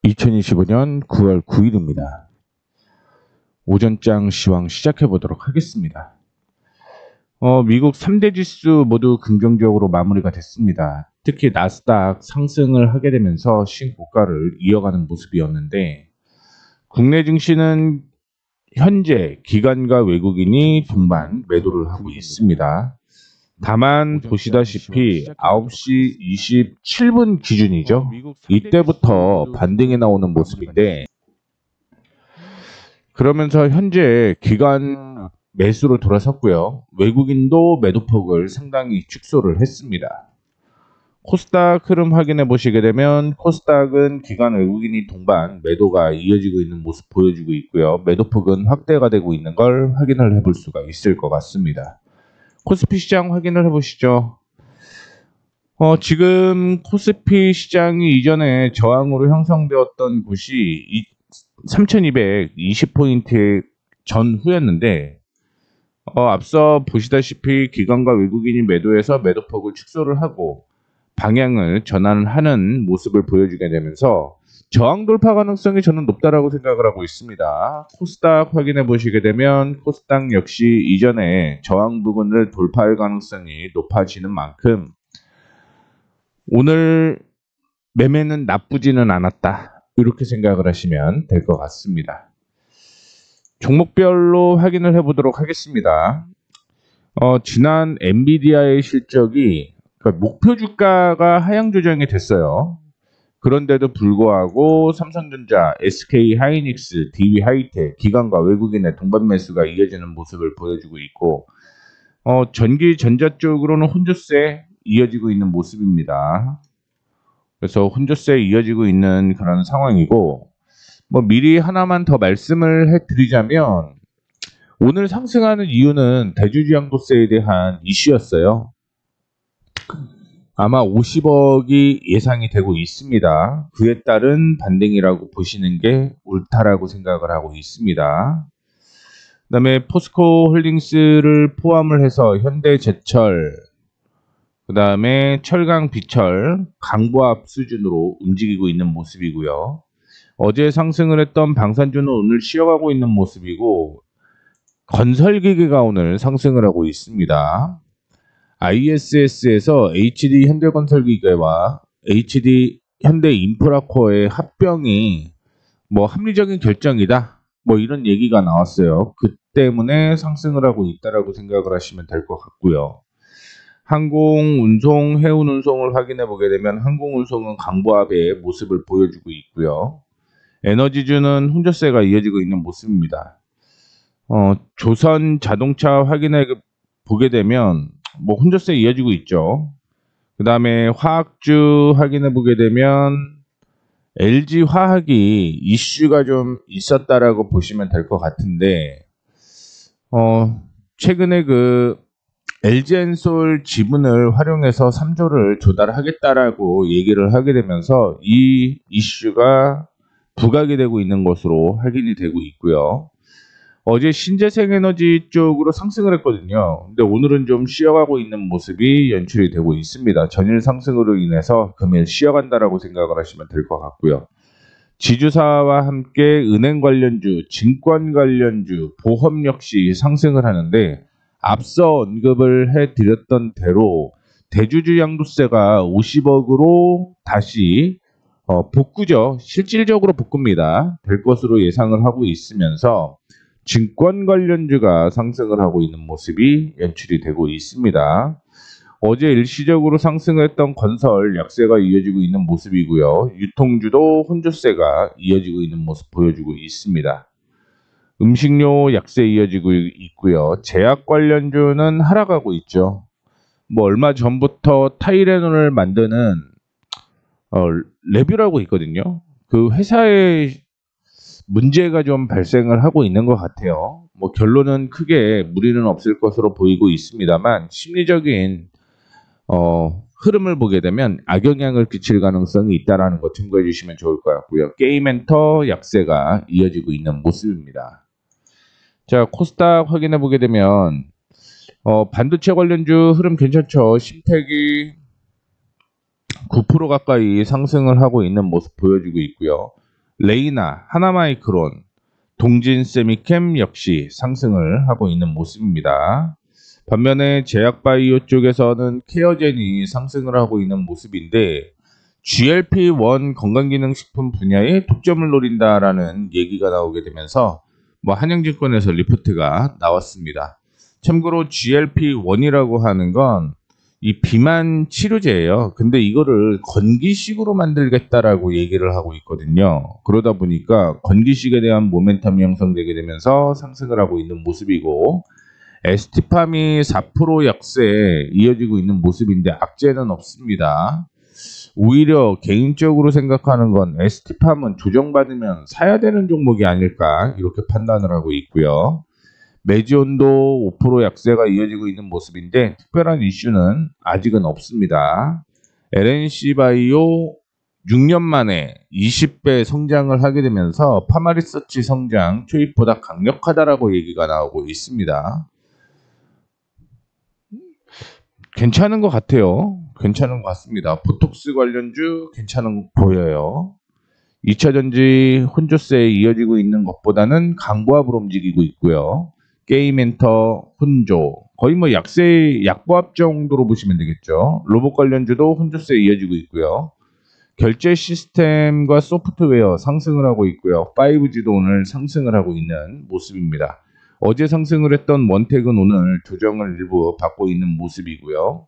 2025년 9월 9일입니다. 오전장 시황 시작해 보도록 하겠습니다. 미국 3대 지수 모두 긍정적으로 마무리가 됐습니다. 특히 나스닥 상승을 하게 되면서 신고가를 이어가는 모습이었는데, 국내 증시는 현재 기관과 외국인이 동반 매도를 하고 있습니다. 다만 보시다시피 9시 27분 기준이죠. 이때부터 반등이 나오는 모습인데, 그러면서 현재 기관 매수로 돌아섰고요. 외국인도 매도폭을 상당히 축소를 했습니다. 코스닥 흐름 확인해 보시게 되면 코스닥은 기관 외국인이 동반 매도가 이어지고 있는 모습 보여주고 있고요. 매도폭은 확대가 되고 있는 걸 확인을 해볼 수가 있을 것 같습니다. 코스피 시장 확인을 해보시죠. 지금 코스피 시장이 이전에 저항으로 형성되었던 곳이 3220포인트 전후였는데, 앞서 보시다시피 기관과 외국인이 매도해서 매도폭을 축소를 하고 방향을 전환하는 모습을 보여주게 되면서 저항 돌파 가능성이 저는 높다라고 생각을 하고 있습니다. 코스닥 확인해 보시게 되면 코스닥 역시 이전에 저항 부분을 돌파할 가능성이 높아지는 만큼 오늘 매매는 나쁘지는 않았다, 이렇게 생각을 하시면 될 것 같습니다. 종목별로 확인을 해보도록 하겠습니다. 지난 엔비디아의 실적이, 그러니까 목표 주가가 하향 조정이 됐어요. 그런데도 불구하고 삼성전자, SK 하이닉스, DB 하이텍, 기관과 외국인의 동반 매수가 이어지는 모습을 보여주고 있고, 전기 전자 쪽으로는 혼조세 이어지고 있는 모습입니다. 그래서 혼조세 이어지고 있는 그런 상황이고, 미리 하나만 더 말씀을 해드리자면, 오늘 상승하는 이유는 대주주양도세에 대한 이슈였어요. 아마 50억이 예상이 되고 있습니다. 그에 따른 반등이라고 보시는 게 옳다라고 생각을 하고 있습니다. 그 다음에 포스코 홀딩스를 포함을 해서 현대제철, 그 다음에 철강, 비철, 강보합 수준으로 움직이고 있는 모습이고요. 어제 상승을 했던 방산주는 오늘 쉬어가고 있는 모습이고, 건설기계가 오늘 상승을 하고 있습니다. ISS에서 HD 현대건설기계와 HD 현대인프라코어의 합병이 합리적인 결정이다, 이런 얘기가 나왔어요. 그 때문에 상승을 하고 있다라고 생각을 하시면 될 것 같고요. 항공운송, 해운운송을 확인해 보게 되면 항공운송은 강보합의 모습을 보여주고 있고요. 에너지주는 혼조세가 이어지고 있는 모습입니다. 조선 자동차 확인해 보게 되면 혼조세 이어지고 있죠. 그 다음에 화학주 확인해 보게 되면 LG 화학이 이슈가 좀 있었다라고 보시면 될 것 같은데, 최근에 LG엔솔 지분을 활용해서 3조를 조달하겠다라고 얘기를 하게 되면서 이 이슈가 부각이 되고 있는 것으로 확인이 되고 있고요. 어제 신재생에너지 쪽으로 상승을 했거든요. 근데 오늘은 좀 쉬어가고 있는 모습이 연출이 되고 있습니다. 전일 상승으로 인해서 금일 쉬어간다라고 생각을 하시면 될 것 같고요. 지주사와 함께 은행 관련주, 증권 관련주, 보험 역시 상승을 하는데, 앞서 언급을 해드렸던 대로 대주주 양도세가 50억으로 다시 복구죠. 실질적으로 복구입니다. 될 것으로 예상을 하고 있으면서 증권 관련주가 상승을 하고 있는 모습이 연출이 되고 있습니다. 어제 일시적으로 상승을 했던 건설 약세가 이어지고 있는 모습이고요. 유통주도 혼조세가 이어지고 있는 모습 보여주고 있습니다. 음식료 약세 이어지고 있고요. 제약 관련주는 하락하고 있죠. 얼마 전부터 타이레놀을 만드는 레뷰라고 있거든요. 그 회사에 문제가 좀 발생을 하고 있는 것 같아요. 결론은 크게 무리는 없을 것으로 보이고 있습니다만, 심리적인 흐름을 보게 되면 악영향을 끼칠 가능성이 있다는 거 참고해 주시면 좋을 것 같고요. 게임엔터 약세가 이어지고 있는 모습입니다. 자, 코스닥 확인해 보게 되면 반도체 관련주 흐름 괜찮죠. 심택이 9% 가까이 상승을 하고 있는 모습 보여주고 있고요. 레이나, 하나마이크론, 동진세미캠 역시 상승을 하고 있는 모습입니다. 반면에 제약바이오 쪽에서는 케어젠이 상승을 하고 있는 모습인데 GLP-1 건강기능식품 분야에 독점을 노린다라는 얘기가 나오게 되면서 한영증권에서 리포트가 나왔습니다. 참고로 GLP-1이라고 하는 건 이 비만 치료제예요. 근데 이거를 건기식으로 만들겠다라고 얘기를 하고 있거든요. 그러다 보니까 건기식에 대한 모멘텀이 형성되게 되면서 상승을 하고 있는 모습이고 에스티팜이 4% 약세에 이어지고 있는 모습인데 악재는 없습니다. 오히려 개인적으로 생각하는 건 에스티팜은 조정받으면 사야 되는 종목이 아닐까 이렇게 판단을 하고 있고요. 메지온도 5% 약세가 이어지고 있는 모습인데 특별한 이슈는 아직은 없습니다. LNC바이오 6년 만에 20배 성장을 하게 되면서 파마리서치 성장 초입보다 강력하다라고 얘기가 나오고 있습니다. 괜찮은 것 같아요. 괜찮은 것 같습니다. 보톡스 관련주 괜찮은 것 보여요. 2차전지 혼조세에 이어지고 있는 것보다는 강보합으로 움직이고 있고요. 게임엔터 혼조 거의 약세 약보합 정도로 보시면 되겠죠. 로봇 관련주도 혼조세에 이어지고 있고요. 결제 시스템과 소프트웨어 상승을 하고 있고요. 5G도 오늘 상승을 하고 있는 모습입니다. 어제 상승을 했던 원택은 오늘 조정을 일부 받고 있는 모습이고요.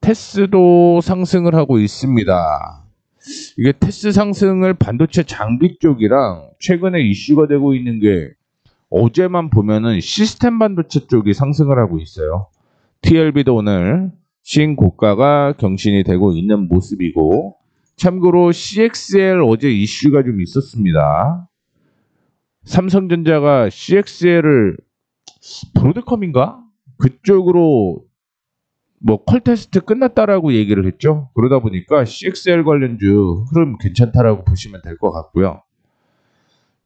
테스도 상승을 하고 있습니다. 이게 테스 상승을 반도체 장비 쪽이랑 최근에 이슈가 되고 있는 게 어제만 보면은 시스템 반도체 쪽이 상승을 하고 있어요. TLB도 오늘 신고가가 경신이 되고 있는 모습이고 참고로 CXL 어제 이슈가 좀 있었습니다. 삼성전자가 CXL을 브로드컴인가? 그쪽으로 컬 테스트 끝났다라고 얘기를 했죠. 그러다 보니까 CXL 관련주 흐름 괜찮다라고 보시면 될 것 같고요.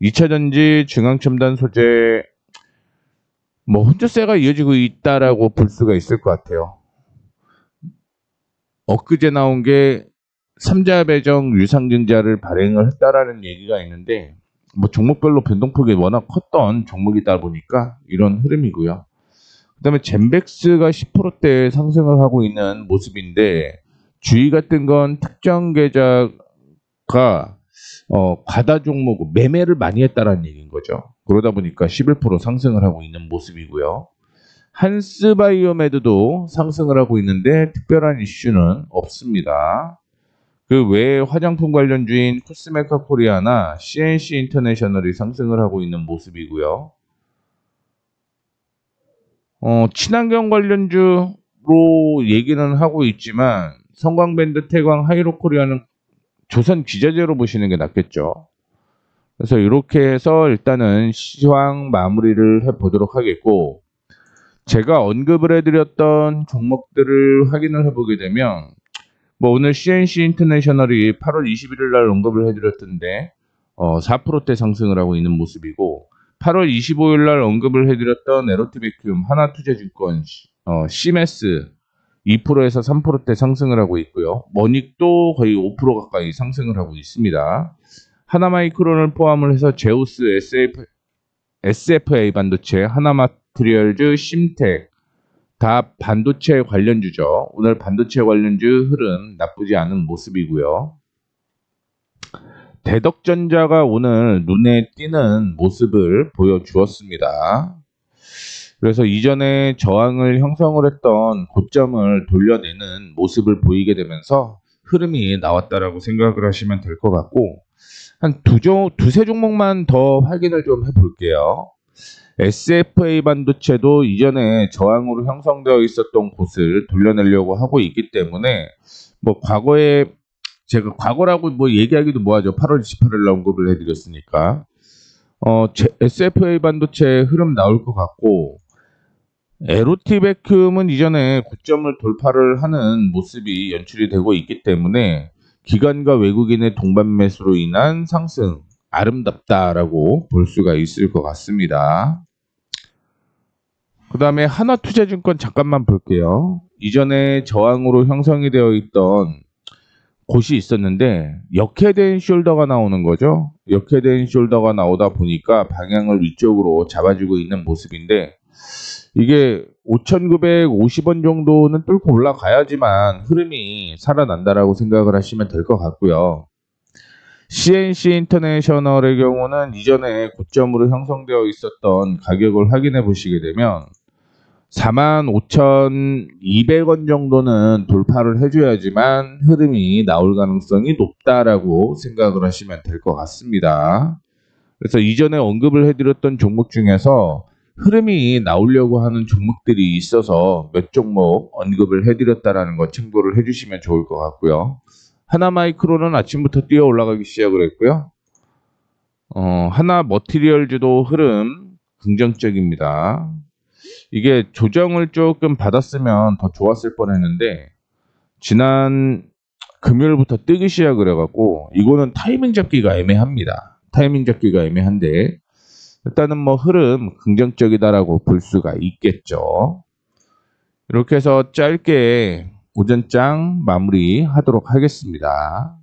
2차전지 중앙첨단 소재 혼조세가 이어지고 있다라고 볼 수가 있을 것 같아요. 엊그제 나온 게 3자 배정 유상증자를 발행을 했다라는 얘기가 있는데 종목별로 변동폭이 워낙 컸던 종목이다 보니까 이런 흐름이고요. 그 다음에 젠백스가 10%대 상승을 하고 있는 모습인데 주의 같은 건 특정 계좌가 과다 종목 매매를 많이 했다라는 얘기인 거죠. 그러다 보니까 11% 상승을 하고 있는 모습이고요. 한스바이오메드도 상승을 하고 있는데 특별한 이슈는 없습니다. 그 외에 화장품 관련주인 코스메카 코리아나 CNC 인터내셔널이 상승을 하고 있는 모습이고요. 친환경 관련주로 얘기는 하고 있지만 성광밴드, 태광, 하이로코리아는 조선 기자재로 보시는 게 낫겠죠. 그래서 이렇게 해서 일단은 시황 마무리를 해보도록 하겠고 제가 언급을 해드렸던 종목들을 확인을 해보게 되면 오늘 CNC 인터내셔널이 8월 21일 날 언급을 해드렸던데 4%대 상승을 하고 있는 모습이고 8월 25일 날 언급을 해드렸던 에로티베큐움 하나투자증권 시메스 2%에서 3%대 상승을 하고 있고요. 머닉도 거의 5% 가까이 상승을 하고 있습니다. 하나마이크론을 포함을 해서 제우스, SFA 반도체, 하나마트리얼즈, 심텍 다 반도체 관련주죠. 오늘 반도체 관련주 흐름 나쁘지 않은 모습이고요. 대덕전자가 오늘 눈에 띄는 모습을 보여주었습니다. 그래서 이전에 저항을 형성을 했던 고점을 돌려내는 모습을 보이게 되면서 흐름이 나왔다라고 생각을 하시면 될 것 같고 한 두세 종목만 더 확인을 좀 해볼게요. SFA 반도체도 이전에 저항으로 형성되어 있었던 곳을 돌려내려고 하고 있기 때문에 과거에 제가 과거라고 얘기하기도 뭐하죠. 8월 28일 날 언급을 해드렸으니까 SFA 반도체 흐름 나올 것 같고 에로티베큐움은 이전에 고점을 돌파를 하는 모습이 연출이 되고 있기 때문에 기관과 외국인의 동반 매수로 인한 상승 아름답다라고 볼 수가 있을 것 같습니다. 그 다음에 하나투자증권 잠깐만 볼게요. 이전에 저항으로 형성이 되어 있던 곳이 있었는데 역해된 숄더가 나오는 거죠. 역해된 숄더가 나오다 보니까 방향을 위쪽으로 잡아주고 있는 모습인데 이게 5,950원 정도는 뚫고 올라가야지만 흐름이 살아난다라고 생각을 하시면 될 것 같고요. CNC 인터내셔널의 경우는 이전에 고점으로 형성되어 있었던 가격을 확인해 보시게 되면 45,200원 정도는 돌파를 해줘야지만 흐름이 나올 가능성이 높다라고 생각을 하시면 될 것 같습니다. 그래서 이전에 언급을 해드렸던 종목 중에서 흐름이 나오려고 하는 종목들이 있어서 몇 종목 언급을 해드렸다라는 거 참고를 해주시면 좋을 것 같고요. 하나마이크로는 아침부터 뛰어 올라가기 시작을 했고요. 하나머티리얼즈도 흐름 긍정적입니다. 이게 조정을 조금 받았으면 더 좋았을 뻔했는데 지난 금요일부터 뜨기 시작을 해갖고 이거는 타이밍 잡기가 애매합니다. 타이밍 잡기가 애매한데 일단은 뭐 흐름 긍정적이다라고 볼 수가 있겠죠. 이렇게 해서 짧게 오전장 마무리 하도록 하겠습니다.